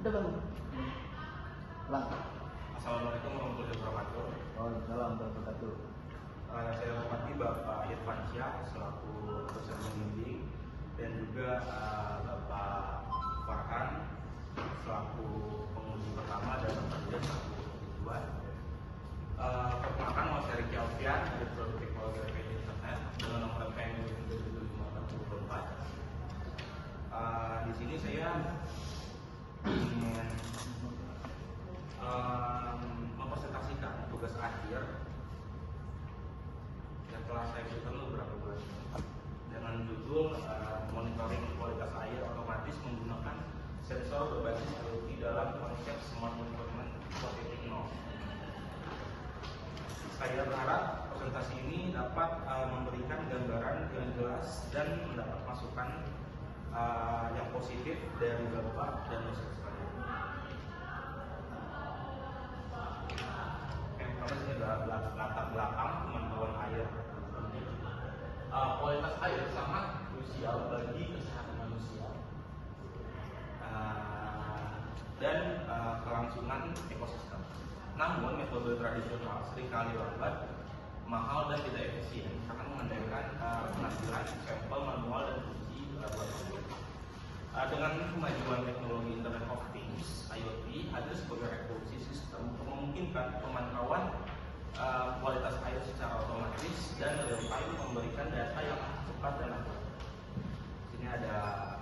Udah bang. Lang. Assalamualaikum warahmatullahi wabarakatuh. Waalaikumsalam warahmatullahi wabarakatuh. Saya hormati Bapak Irfansyah selaku dosen pembimbing dan juga Bapak Farhan selaku penguji pertama dan Bapak Dian selaku penguji kedua. Perkenalkan, nama saya Riki Alfian, Direktur Teknologi RPJ Internet dengan nomor MPN 2025-24. Di sini saya ingin mempresentasikan tugas akhir yang telah saya berikan beberapa bulan dengan judul monitoring kualitas air otomatis menggunakan sensor berbasis IoT dalam konsep Smart Monitoring 4.0. Saya berharap presentasi ini dapat memberikan gambaran yang jelas dan mendapat masukan yang positif dari Bapak dan dosen sekalian. Pertama ini adalah latar belakang pemantauan air. Kualitas air sangat krusial bagi kesehatan manusia dan kelangsungan ekosistem. Namun metode tradisional seringkali lambat, mahal dan tidak efisien karena mengandalkan pengambilan sampel manual dan uji laboratorium. Dengan kemajuan teknologi Internet of Things (IoT) hadir sebagai revolusi sistem untuk memungkinkan pemantauan kualitas air secara otomatis dan real time memberikan data yang cepat dan akurat. Ini ada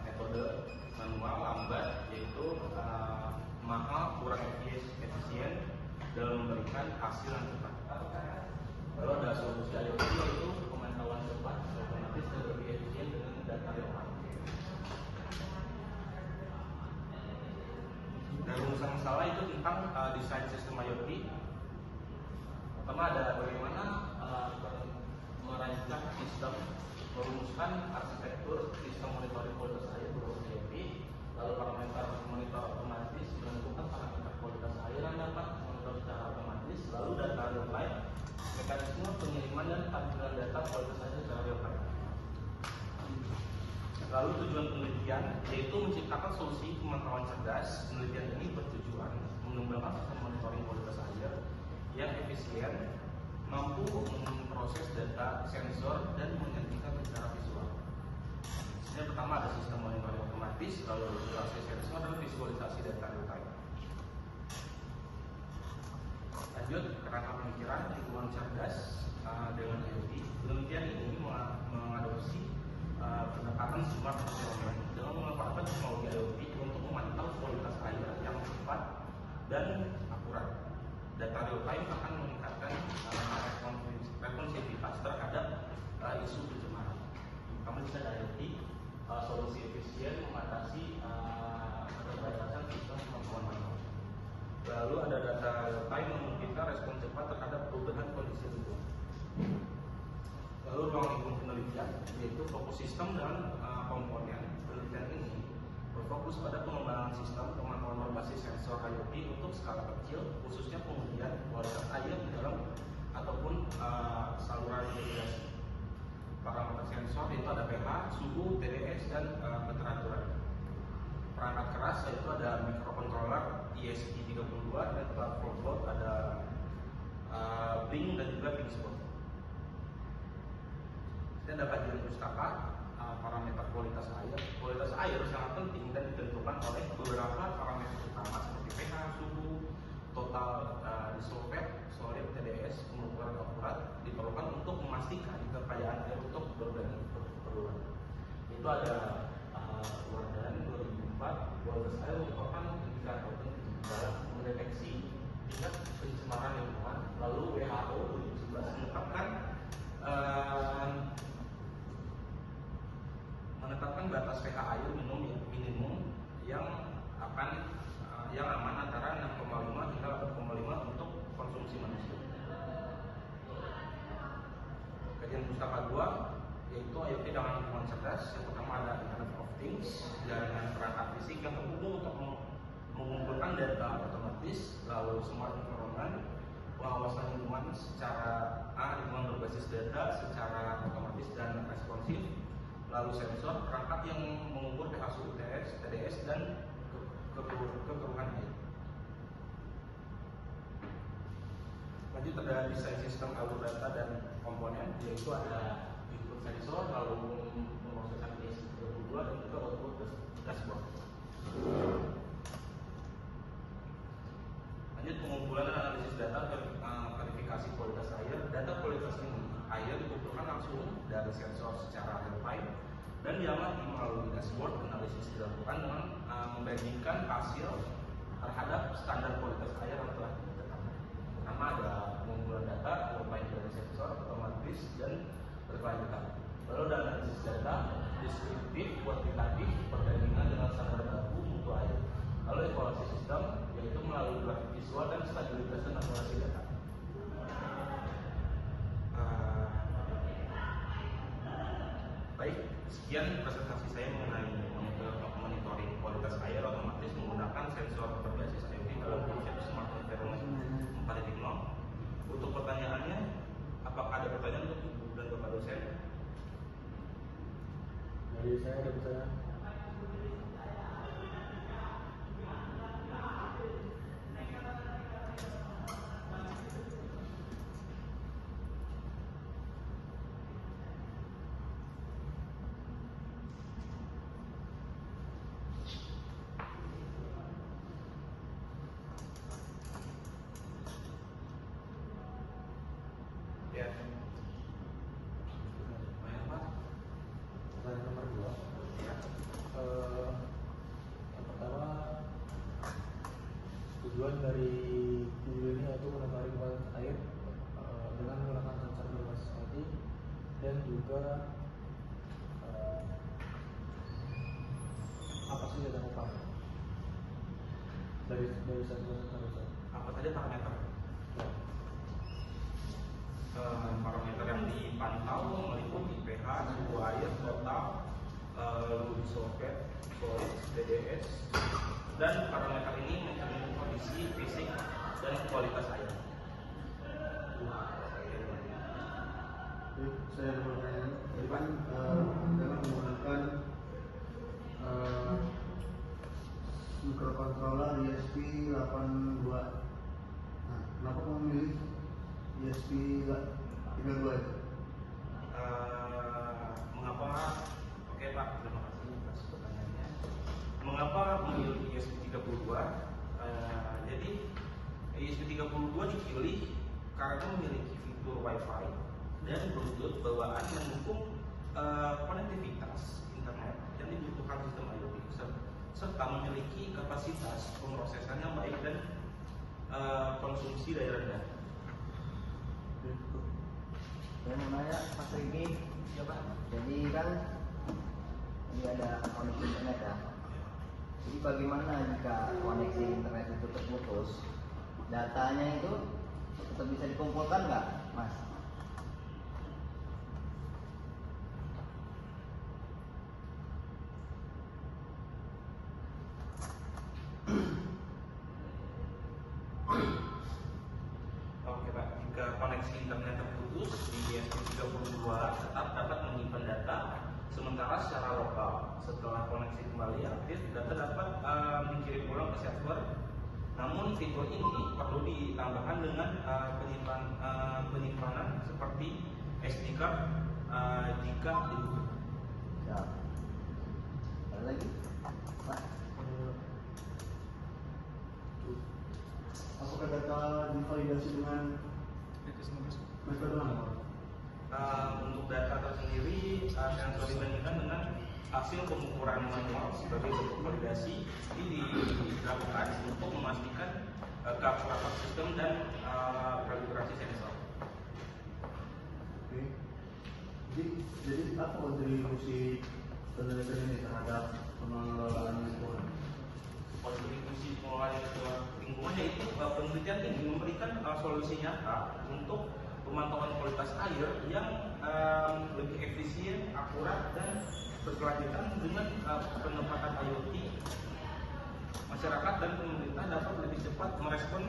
metode manual lambat, yaitu mahal, kurang efisien dalam memberikan hasil yang cepat. Lalu ada solusi IoT, yaitu pemantauan cepat, otomatis dan lebih efisien dengan data real time. Dan rumusan masalah itu tentang desain sistem IoT. Pertama ada bagaimana merancang sistem, merumuskan arsitektur sistem monitoring kualitas air berbasis IoT, lalu parameter monitor otomatis, menentukan parameter kualitas air yang dapat memonitor secara otomatis, lalu data real time, mekanisme pengiriman dan tampilan data kualitas air secara real time. Lalu tujuan penelitian yaitu menciptakan solusi pemantauan cerdas. Penelitian ini bertujuan mengembangkan sistem monitoring kualitas air yang efisien, mampu memproses data sensor dan menyajikan secara visual. Yang pertama ada sistem monitoring otomatis, lalu visualisasi sensor dan visualisasi data real time. Lanjut, kerangka pemikiran lingkungan cerdas dengan IoT. Penelitian ini mengadopsi pendekatan smart monitoring dengan memanfaatkan teknologi IoT untuk memantau kualitas air yang cepat dan akurat. Data real time akan meningkatkan responsivitas terhadap isu pencemaran. Kami bisa IoT, solusi efisien mengatasi keterbatasan sistem pemantauan manual. Lalu ada data real time memungkinkan respon cepat terhadap perubahan kondisi lingkungan. Lalu ruang lingkup penelitian yaitu fokus sistem dan komponen. Penelitian ini berfokus pada pengembangan sistem pemantauan berbasis sensor IoT untuk skala kecil, khususnya pengujian kualitas air di dalam ataupun saluran irigasi. Parameter sensor itu ada pH, suhu, TDS, dan keteraturan. Perangkat keras yaitu ada microcontroller ESP32 dan platform board ada Bing dan juga Pingspot. Dan dapat di pustaka parameter kualitas air. Kualitas air sangat penting dan ditentukan oleh beberapa parameter utama seperti pH, suhu, total disolvent, solid, TDS, pengukuran akurat diperlukan untuk memastikan kekayaan air untuk berbagai keperluan. Itu ada Wardan 2004, kualitas air merupakan indikator penting dalam mendeteksi tingkat pencemaran lingkungan. Lalu WHO 2011 menetapkan batas pH air minimum yang aman antara 6,5 hingga 8,5 untuk konsumsi manusia. Kajian pustaka 2 yaitu IoT dengan lingkungan cerdas. Yang pertama ada Internet of Things, jaringan perangkat fisik yang terhubung untuk mengumpulkan data otomatis, lalu smart environment, pengawasan lingkungan secara lingkungan berbasis data secara otomatis dan responsif, lalu sensor perangkat yang mengukur pH, suhu, TDS dan kekeruhan lanjut ada desain sistem alur data dan komponen, yaitu ada input sensor, lalu pemrosesan ESP32 dan juga output dashboard. Lanjut pengumpulan dan analisis data verifikasi kualitas air. Data kualitas air dikumpulkan langsung dari sensor secara real time dan diamati melalui dashboard. Analisis dilakukan dengan membandingkan hasil terhadap standar kualitas air yang telah ditetapkan. Pertama ada pengumpulan data mulai dari sensor otomatis dan berkelanjutan. Lalu ada analisis data deskriptif, kuantitatif, perbandingan dengan standar baku mutu air. Lalu evaluasi sistem, yaitu melalui grafik visual dan stabilitas dan akurasi data. Baik, sekian presentasi saya mengenai monitoring kualitas air otomatis menggunakan sensor berbasis IoT dalam konsep Smart Environment 4.0. Untuk pertanyaannya, apakah ada pertanyaan untuk Ibu dan Bapak dosen? Dari saya ada pertanyaan. Ya. Banyak Pak. Pertanyaan nomor 2. Ya. Yang pertama, tujuan dari video ini yaitu monitoring kualitas air dengan menggunakan sensor berbasis IoT dan juga apa sih yang dilakukan dari sensor itu? Apa saja parameter? Parameter yang dipantau meliputi pH, suhu air total, Lubsovet, solid, DDS, dan parameter ini mencerminkan kondisi fisik dan kualitas air. Saya ada pertanyaan. Tadi kan dalam menggunakan microcontroller ESP82. Nah, kenapa memilih ESP32 itu? Mengapa? Oke Pak, terima kasih atas pertanyaannya. Mengapa memilih ESP32? Jadi ESP32 dipilih karena memiliki fitur Wi-Fi dan Bluetooth bawaan yang mendukung konektivitas internet yang dibutuhkan sistem IoT serta memiliki kapasitas pemrosesan yang baik dan konsumsi daya rendah. Saya mau nanya Mas Riki, Ya Pak. jadi kan ini ada koneksi internet ya. Jadi bagaimana jika koneksi internet itu terputus, datanya itu tetap bisa dikumpulkan nggak, Mas? Oke Pak, jika koneksi internet terputus di ESP32 tetap dapat menyimpan data sementara secara lokal. Setelah koneksi kembali aktif, data dapat dikirim ulang ke server. Namun fitur ini perlu ditambahkan dengan penyimpanan seperti SD card jika dibutuhkan. Ya. Ada lagi? Mas? Apakah data divalidasi dengan metode apa? Untuk data tersendiri sensor dibandingkan dengan hasil pengukuran manual sebagai bentuk validasi ini dilakukan untuk memastikan keakuratan sistem dan kalibrasi sensor. Oke. Jadi apa kontribusi penelitian ini terhadap pengelolaan lingkungan? Kontribusi pengelolaan lingkungan yaitu penelitian ini memberikan solusi nyata untuk pemantauan kualitas air yang lebih efisien, akurat, dan berkelanjutan dengan penempatan IoT. Masyarakat dan pemerintah dapat lebih cepat merespon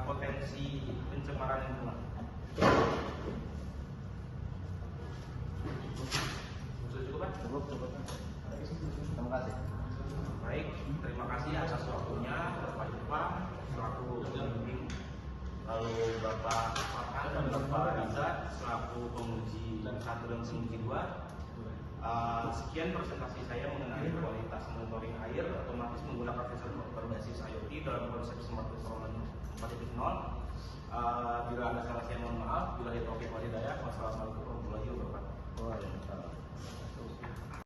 potensi pencemaran lingkungan. Cukup Pak? Cukup. Terima kasih. Baik, terima kasih atas waktunya Bapak Irfan selaku pembimbing, lalu Bapak Farhan dan Bapak Riza selaku penguji 1 dan penguji 2. Sekian presentasi saya mengenai kualitas monitoring air otomatis menggunakan sensor berbasis IoT dalam konsep Smart Instrument 4.0. Bila ada salah saya mohon maaf. Bila ada taufiq wal hidayah. Wassalamualaikum warahmatullahi wabarakatuh. Waalaikumsalam.